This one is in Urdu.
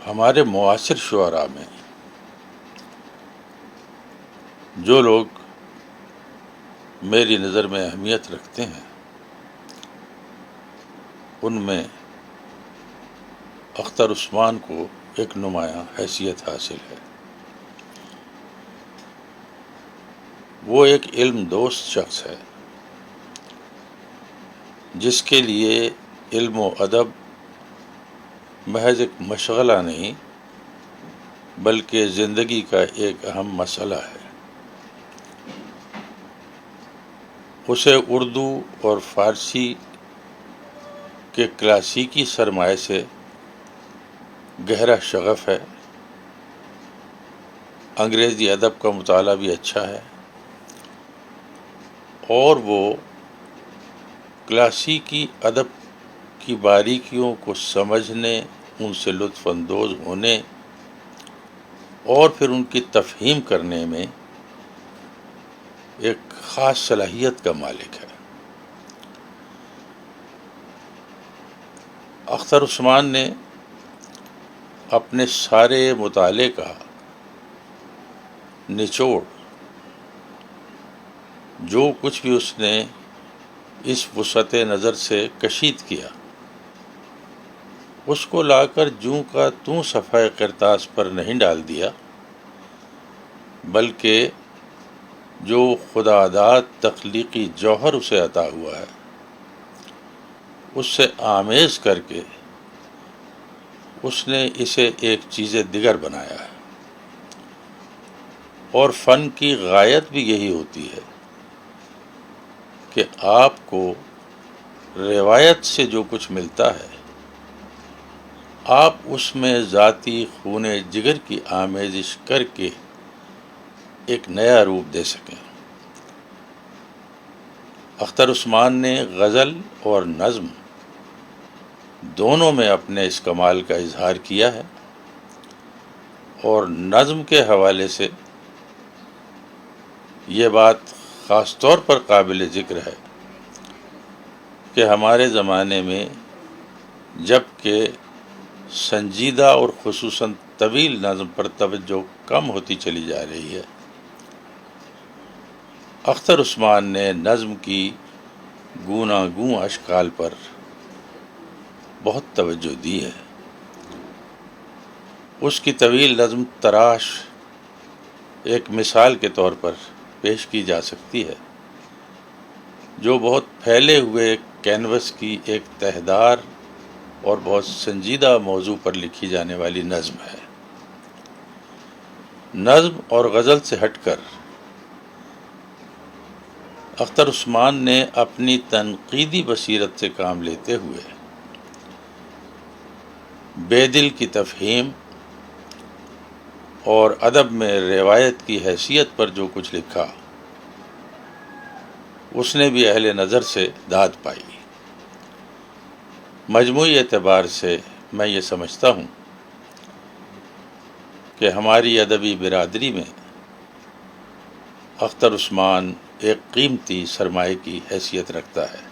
ہمارے معاصر شعراء میں جو لوگ میری نظر میں اہمیت رکھتے ہیں ان میں اختر عثمان کو ایک نمایاں حیثیت حاصل ہے۔ وہ ایک علم دوست شخص ہے جس کے لیے علم و ادب محض ایک مشغلہ نہیں بلکہ زندگی کا ایک اہم مسئلہ ہے۔ اسے اردو اور فارسی کے کلاسیکی سرمایہ سے گہرا شغف ہے۔ انگریزی ادب کا مطالعہ بھی اچھا ہے اور وہ کلاسیکی ادب کی باریکیوں کو سمجھنے، ان سے لطف اندوز ہونے اور پھر ان کی تفہیم کرنے میں ایک خاص صلاحیت کا مالک ہے۔ اختر عثمان نے اپنے سارے مطالعے کا نچوڑ، جو کچھ بھی اس نے اس وسعت نظر سے کشید کیا، اس کو لا کر جوں کا توں صفحہ کرتاس پر نہیں ڈال دیا، بلکہ جو خدا داد تخلیقی جوہر اسے عطا ہوا ہے اس سے آمیز کر کے اس نے اسے ایک چیز دیگر بنایا ہے۔ اور فن کی غایت بھی یہی ہوتی ہے کہ آپ کو روایت سے جو کچھ ملتا ہے آپ اس میں ذاتی خون جگر کی آمیزش کر کے ایک نیا روپ دے سکیں۔ اختر عثمان نے غزل اور نظم دونوں میں اپنے اس کمال کا اظہار کیا ہے، اور نظم کے حوالے سے یہ بات خاص طور پر قابل ذکر ہے کہ ہمارے زمانے میں جب کہ سنجیدہ اور خصوصاً طویل نظم پر توجہ کم ہوتی چلی جا رہی ہے، اختر عثمان نے نظم کی گوناگوں اشکال پر بہت توجہ دی ہے۔ اس کی طویل نظم تراش ایک مثال کے طور پر پیش کی جا سکتی ہے، جو بہت پھیلے ہوئے کینوس کی ایک تہدار اور بہت سنجیدہ موضوع پر لکھی جانے والی نظم ہے۔ نظم اور غزل سے ہٹ کر اختر عثمان نے اپنی تنقیدی بصیرت سے کام لیتے ہوئے بے دل کی تفہیم اور ادب میں روایت کی حیثیت پر جو کچھ لکھا اس نے بھی اہل نظر سے داد پائی۔ مجموعی اعتبار سے میں یہ سمجھتا ہوں کہ ہماری ادبی برادری میں اختر عثمان ایک قیمتی سرمایہ کی حیثیت رکھتا ہے۔